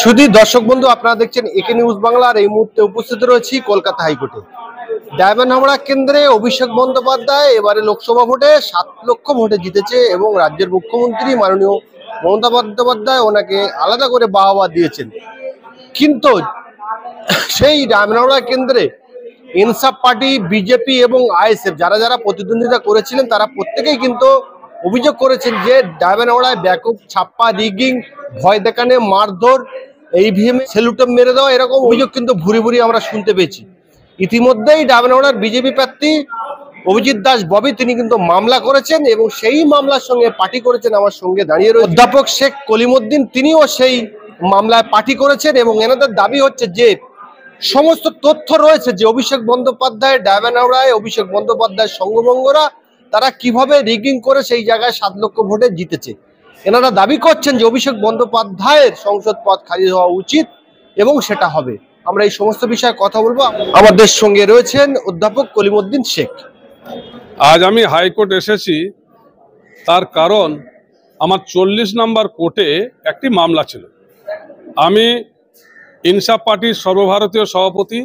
শুধু দর্শক বন্ধু, আপনারা দেখছেন একে নিউজ বাংলার। এই মুহূর্তে উপস্থিত রয়েছি কলকাতা হাইকোর্টে। ডায়মন্ড হাবড়া কেন্দ্রে অভিষেক বন্দ্যোপাধ্যায় এবারে লোকসভা ভোটে 7 লক্ষ ভোটে জিতেছে এবং রাজ্যের মুখ্যমন্ত্রী মাননীয় মমতা বন্দ্যোপাধ্যায় ওনাকে আলাদা করে বাহবা দিয়েছেন। কিন্তু সেই ডায়মন্ড হাবড়া কেন্দ্রে ইনসাফ পার্টি, বিজেপি এবং আইএসএফ যারা যারা প্রতিদ্বন্দ্বিতা করেছিলেন তারা প্রত্যেকেই কিন্তু অভিযোগ করেছেন যে ডায়মন্ড হাবড়ায় ব্যাপক ছাপ্পা, রিগিং, ভয় দেখানো, মারধর, ইভিএম সেলুটেপ মেরে দেওয়া, এরকম অভিযোগ কিন্তু ভুরি ভুরি আমরা শুনতে পেয়েছি। ইতিমধ্যেই ডায়মন্ড হাবড়ার বিজেপি প্রার্থী অভিজিৎ দাস ববি তিনি কিন্তু মামলা করেছেন এবং সেই মামলার সঙ্গে পার্টি করেছেন। আমার সঙ্গে দাঁড়িয়ে রয়েছে অধ্যাপক শেখ কলিমুদ্দিন, তিনিও সেই মামলায় পার্টি করেছেন এবং এনাদের দাবি হচ্ছে যে সমস্ত তথ্য রয়েছে যে অভিষেক বন্দ্যোপাধ্যায় ডায়মন্ড হাবড়ায় অভিষেক বন্দ্যোপাধ্যায়ের সঙ্গভঙ্গরা তারা কিভাবে রিগিং করে সেই জায়গায় 7 লক্ষ ভোটে জিতেছে। এনারা দাবি করছেন যে অভিষেক বন্দ্যোপাধ্যায়ের সংসদ পদ খালি হওয়া উচিত এবং সেটা হবে। আমরা এই সমস্ত বিষয়ে কথা বলবো। আমাদের সঙ্গে রয়েছেন অধ্যাপক কলিমুদ্দিন শেখ। আজ আমি হাইকোর্ট এসেছি, তার কারণ আমার 40 নম্বর কোর্টে একটি মামলা ছিল। আমি ইনসাফ পার্টির সর্বভারতীয় সভাপতি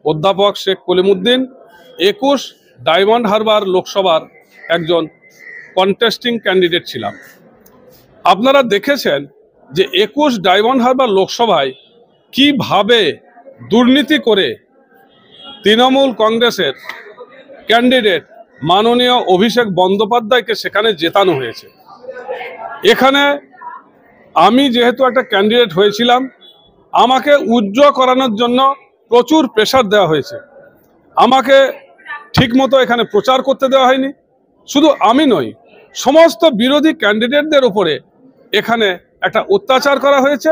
অধ্যাপক শেখ কলিমুদ্দিন 21 ডায়মন্ড হারবার লোকসভার একজন কন্টেস্টিং ক্যান্ডিডেট ছিলাম। আপনারা দেখেছেন যে 21 ডায়মন্ড হারবার লোকসভায় কিভাবে দুর্নীতি করে তৃণমূল কংগ্রেসের ক্যান্ডিডেট মাননীয় অভিষেক বন্দ্যোপাধ্যায়কে সেখানে জেতানো হয়েছে। এখানে আমি যেহেতু একটা ক্যান্ডিডেট হয়েছিলাম, আমাকে উইথড্র করানোর জন্য প্রচুর প্রেসার দেওয়া হয়েছে। আমাকে ঠিকমতো এখানে প্রচার করতে দেওয়া হয়নি। শুধু আমি নই, সমস্ত বিরোধী ক্যান্ডিডেটদের উপরে এখানে একটা অত্যাচার করা হয়েছে।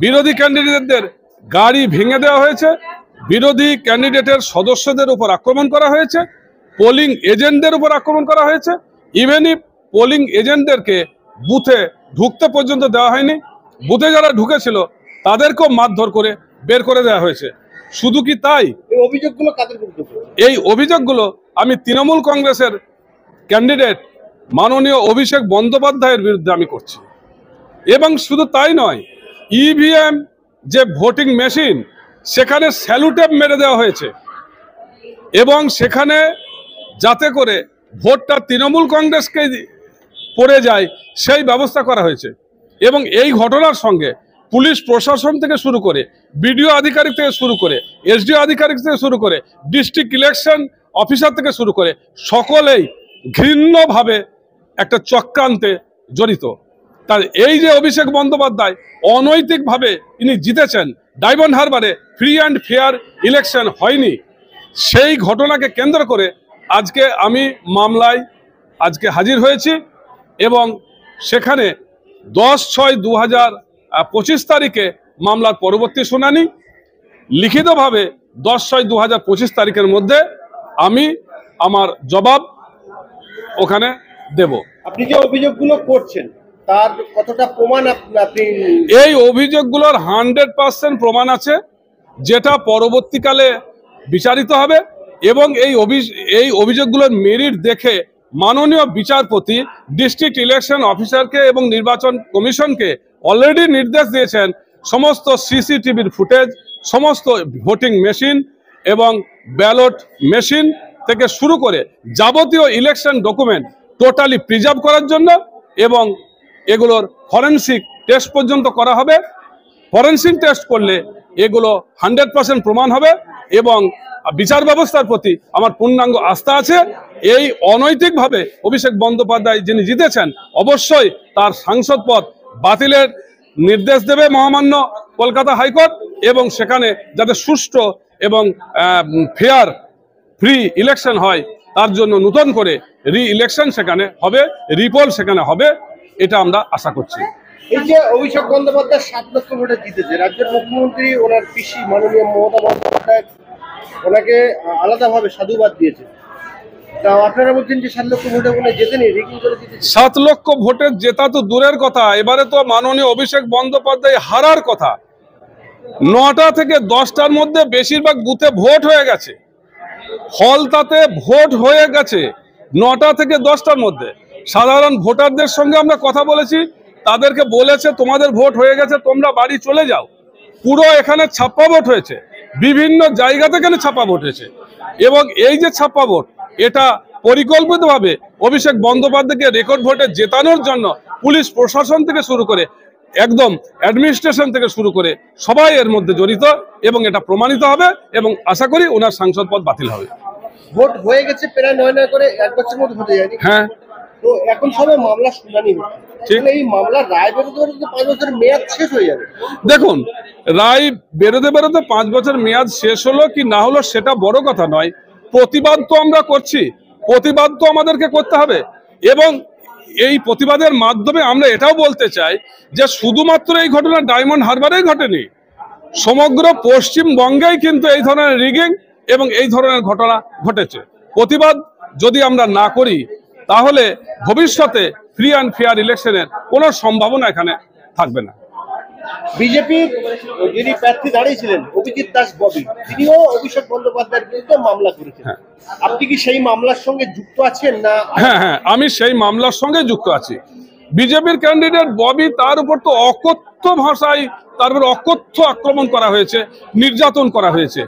বিরোধী ক্যান্ডিডেটদের গাড়ি ভেঙে দেওয়া হয়েছে, বিরোধী ক্যান্ডিডেটের সদস্যদের উপর আক্রমণ করা হয়েছে, পোলিং এজেন্টদের উপর আক্রমণ করা হয়েছে। ইভেন ইফ পোলিং এজেন্টদেরকে বুথে ঢুকতে পর্যন্ত দেওয়া হয়নি। বুথে যারা ঢুকেছিল তাদেরকেও মারধর করে বের করে দেওয়া হয়েছে। শুধু কি তাই, এই অভিযোগগুলো আমি তৃণমূল কংগ্রেসের ক্যান্ডিডেট মাননীয় অভিষেক বন্দ্যোপাধ্যায়ের বিরুদ্ধে আমি করছি। এবং শুধু তাই নয়, ইভিএম যে ভোটিং মেশিন সেখানে স্যালুটেপ মেরে দেওয়া হয়েছে এবং সেখানে যাতে করে ভোটটা তৃণমূল কংগ্রেসকে পড়ে যায় সেই ব্যবস্থা করা হয়েছে। এবং এই ঘটনার সঙ্গে পুলিশ প্রশাসন থেকে শুরু করে, বিডিও আধিকারিক থেকে শুরু করে, এসডিও আধিকারিক থেকে শুরু করে, ডিস্ট্রিক্ট ইলেকশন অফিসার থেকে শুরু করে সকলেই ঘৃণ্যভাবে একটা চক্রান্তে জড়িত। তার এই যে অভিষেক বন্দ্যোপাধ্যায় অনৈতিকভাবে ইনি জিতেছেন, ডায়মন্ড হারবারে ফ্রি অ্যান্ড ফেয়ার ইলেকশন হয়নি, সেই ঘটনাকে কেন্দ্র করে আজকে আমি মামলায় আজকে হাজির হয়েছি এবং সেখানে 10/6/2025 তারিখে মামলার পরবর্তী শুনানি, লিখিতভাবে 10/6/2025 তারিখের মধ্যে আমি আমার জবাব ওখানে দেব। আপনি যে অভিযোগগুলো করছেন তার কতটা প্রমাণ আপনি? এই অভিযোগগুলোর 100% প্রমাণ আছে, যেটা পরবর্তীকালে বিচারিত হবে। এবং এই অভিযোগগুলোর মেরিট দেখে মাননীয় বিচারপতি ডিস্ট্রিক্ট ইলেকশন অফিসারকে এবং নির্বাচন কমিশনকে অলরেডি নির্দেশ দিয়েছেন সমস্ত সিসিটিভির ফুটেজ, সমস্ত ভোটিং মেশিন এবং ব্যালট মেশিন থেকে শুরু করে যাবতীয় ইলেকশন ডকুমেন্ট টোটালি প্রিজার্ভ করার জন্য এবং এগুলোর ফরেনসিক টেস্ট পর্যন্ত করা হবে। ফরেনসিক টেস্ট করলে এগুলো 100% প্রমাণ হবে এবং বিচার ব্যবস্থার প্রতি আমার পূর্ণাঙ্গ আস্থা আছে। এই অনৈতিকভাবে অভিষেক বন্দ্যোপাধ্যায় যিনি জিতেছেন, অবশ্যই তার সাংসদ পদ বাতিলের নির্দেশ দেবে মহামান্য কলকাতা হাইকোর্ট এবং সেখানে যাতে সুষ্ঠু এবং ফেয়ার ফ্রি ইলেকশন হয় তার জন্য নতুন করে রি-ইলেকশন সেখানে হবে, রিপোল সেখানে হবে, এটা আমরা আশা করছি। এই যে অভিষেক বন্দ্যোপাধ্যায় 7 লক্ষ ভোটে জিতেছে, রাজ্যের মুখ্যমন্ত্রী ওনার পিসি মাননীয় মমতা বন্দ্যোপাধ্যায় ওনাকে আলাদাভাবে সাধুবাদ দিয়েছে। তা আপনারা বলছেন যে 7 লক্ষ ভোটে উনি জেতেনি, রিগিং করে জিতেছে। 7 লক্ষ ভোটে জেতা তো দূরের কথা, এবারে তো মাননীয় অভিষেক বন্দ্যোপাধ্যায় হারার কথা। 9টা থেকে 10টার মধ্যে বেশিরভাগ বুথে ভোট হয়ে গেছে, ফলতাতে ভোট হয়ে গেছে 9টা থেকে 10টার মধ্যে। সাধারণ ভোটারদের সঙ্গে আমরা কথা বলেছি, তাদেরকে বলেছে তোমাদের ভোট হয়ে গেছে, তোমরা বাড়ি চলে যাও। পুরো এখানে ছাপ্পা ভোট হয়েছে, বিভিন্ন জায়গাতে এখানে ছাপ্পা ভোট হয়েছে, এবং এই যে ছাপ্পা ভোট এটা পরিকল্পিতভাবে অভিষেক বন্দ্যোপাধ্যায়কে রেকর্ড ভোটে জেতানোর জন্য পুলিশ প্রশাসন থেকে শুরু করে একদম অ্যাডমিনিস্ট্রেশন থেকে শুরু করে সবাই এর মধ্যে জড়িত, এবং এটা প্রমাণিত হবে, এবং আশা করি ওনার সাংসদ পদ বাতিল হবে। ভোট হয়ে গেছে প্রায় 9 করে, 1 বছরের মধ্যে হতে যায়নি। হ্যাঁ, তো এখন সবে মামলা শুনানি হচ্ছে, এই মামলার রায় বেরোতে বেরোতে 5 বছরের মেয়াদ শেষ হয়ে যাবে। দেখুন, রায় বেরোতে বেরোতে 5 বছর মেয়াদ শেষ হলো কি না হলো সেটা বড় কথা নয়। প্রতিবাদ তো আমরা করছি, প্রতিবাদ তো আমাদেরকে করতে হবে, এবং এই প্রতিবাদের মাধ্যমে আমরা এটাও বলতে চাই যে শুধুমাত্র এই ঘটনা ডায়মন্ড হারবারেই ঘটেনি, সমগ্র পশ্চিমবঙ্গেই কিন্তু এই ধরনের রিগিং এবং এই ধরনের ঘটনা ঘটেছে। প্রতিবাদ যদি আমরা না করি তাহলে ভবিষ্যতে ফ্রি অ্যান্ড ফেয়ার ইলেকশনের কোনো সম্ভাবনা এখানে থাকবে না। বিজেপি যিনি প্রার্থী দাঁড়িয়েছিলেন অভিজিৎ দাস ববি, তিনিও অভিষেক বন্দ্যোপাধ্যায়ের বিরুদ্ধে মামলা করেছেন। আপনি কি সেই মামলার সঙ্গে যুক্ত আছেন না? হ্যাঁ, আমি সেই মামলার সঙ্গে যুক্ত আছি। বিজেপির ক্যান্ডিডেট ববি, তার উপর তো অকথ্য ভাষায় তারপর অকথ্য আক্রমণ করা হয়েছে, নির্যাতন করা হয়েছে,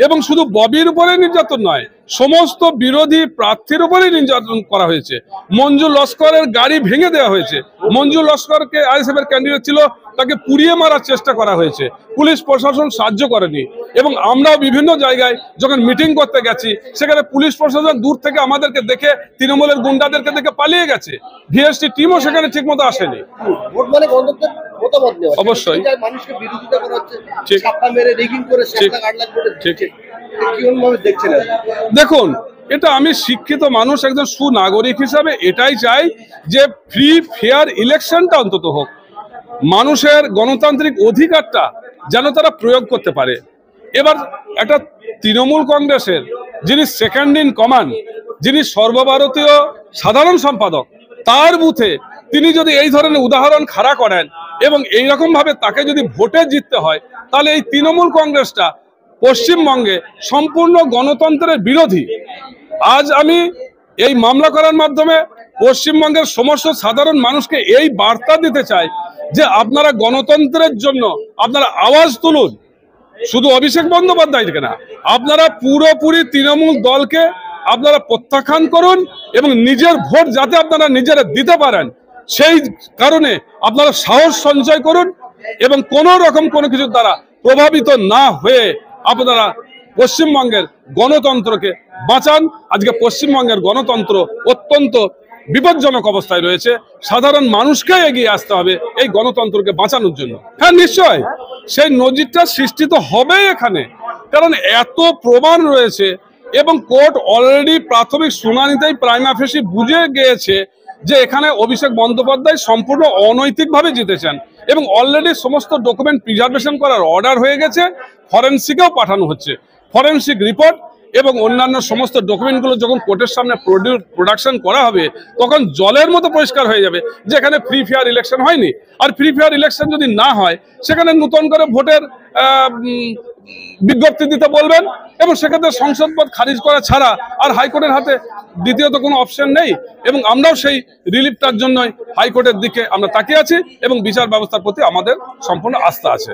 এবং শুধু ববির উপরে নির্যাতন নয়, সমস্ত বিরোধী প্রার্থীর উপরেই নির্যাতন করা হয়েছে। মঞ্জু লস্করের গাড়ি ভেঙে দেওয়া হয়েছে। মঞ্জু লস্করকে আইএসএফ এর ক্যান্ডিডেট ছিল, তাকে পুড়িয়ে মারার চেষ্টা করা হয়েছে। পুলিশ প্রশাসন সাহায্য করেনি, এবং আমরাও বিভিন্ন জায়গায় যখন মিটিং করতে গেছি সেখানে পুলিশ প্রশাসন দূর থেকে আমাদেরকে দেখে তৃণমূলের গুন্ডাদেরকে দেখে পালিয়ে গেছে। ভিএসটি টিমও সেখানে ঠিকমতো আসেনি। ভোট মানে গণতন্ত্রের মতামত নেওয়া, অবশ্যই মানুষকে বিরোধিতা করা হচ্ছে, ঠিক। ছাপ্পা মেরে রিগিং করে 7 লাখ 8 লাখ ভোটে জিতছে। কিভাবে দেখছেন? দেখুন, এটা আমি শিক্ষিত মানুষ, একজন সুনাগরিক হিসাবে এটাই চাই যে ফ্রি ফেয়ার ইলেকশনটা অন্তত হোক, মানুষের গণতান্ত্রিক অধিকারটা যেন তারা প্রয়োগ করতে পারে। এবার একটা তৃণমূল কংগ্রেসের যিনি সেকেন্ড ইন কমান্ড, যিনি সর্বভারতীয় সাধারণ সম্পাদক, তার বুথে তিনি যদি এই ধরনের উদাহরণ খাড়া করেন এবং এইরকম ভাবে তাকে যদি ভোটে জিততে হয়, তাহলে এই তৃণমূল কংগ্রেসটা পশ্চিমবঙ্গে সম্পূর্ণ গণতন্ত্রের বিরোধী। আজ আমি এই মামলা করার মাধ্যমে পশ্চিমবঙ্গের সমস্ত সাধারণ মানুষকে এই বার্তা দিতে চাই যে আপনারা গণতন্ত্রের জন্য আপনারা আওয়াজ তুলুন, শুধু অভিষেক বন্দ্যোপাধ্যায়কে না, আপনারা পুরোপুরি তৃণমূল দলকে আপনারা প্রত্যাখ্যান করুন, এবং নিজের ভোট যাতে আপনারা নিজেরা দিতে পারেন সেই কারণে আপনারা সাহস সঞ্চয় করুন, এবং কোনো রকম কোনো কিছুর দ্বারা প্রভাবিত না হয়ে আপনারা পশ্চিমবঙ্গের গণতন্ত্রকে বাঁচান। আজকে পশ্চিমবঙ্গের গণতন্ত্র অত্যন্ত বিপজ্জনক অবস্থায় রয়েছে, সাধারণ মানুষকে এগিয়ে আসতে হবে এই গণতন্ত্রকে বাঁচানোর জন্য। হ্যাঁ, নিশ্চয় সেই নজিরটা সৃষ্টি তো হবেই এখানে, কারণ এত প্রমাণ রয়েছে, এবং কোর্ট অলরেডি প্রাথমিক শুনানিতেই প্রাইমা ফেসি বুঝে গিয়েছে যে এখানে অভিষেক বন্দ্যোপাধ্যায় সম্পূর্ণ অনৈতিকভাবে জিতেছেন, এবং অলরেডি সমস্ত ডকুমেন্ট প্রিজার্ভেশন করার অর্ডার হয়ে গেছে, ফরেনসিকেও পাঠানো হচ্ছে। ফরেনসিক রিপোর্ট এবং অন্যান্য সমস্ত ডকুমেন্টগুলো যখন কোর্টের সামনে প্রোডাকশন করা হবে, তখন জলের মতো পরিষ্কার হয়ে যাবে যে এখানে ফ্রি ফেয়ার ইলেকশন হয়নি। আর ফ্রি ফেয়ার ইলেকশন যদি না হয়, সেখানে নতুন করে ভোটের বিজ্ঞপ্তি দিতে বলবেন, এবং সেক্ষেত্রে সংসদ পদ খারিজ করা ছাড়া আর হাইকোর্টের হাতে দ্বিতীয়ত কোনো অপশন নেই। এবং আমরাও সেই রিলিফটার জন্যই হাইকোর্টের দিকে আমরা তাকিয়ে আছি, এবং বিচার ব্যবস্থার প্রতি আমাদের সম্পূর্ণ আস্থা আছে।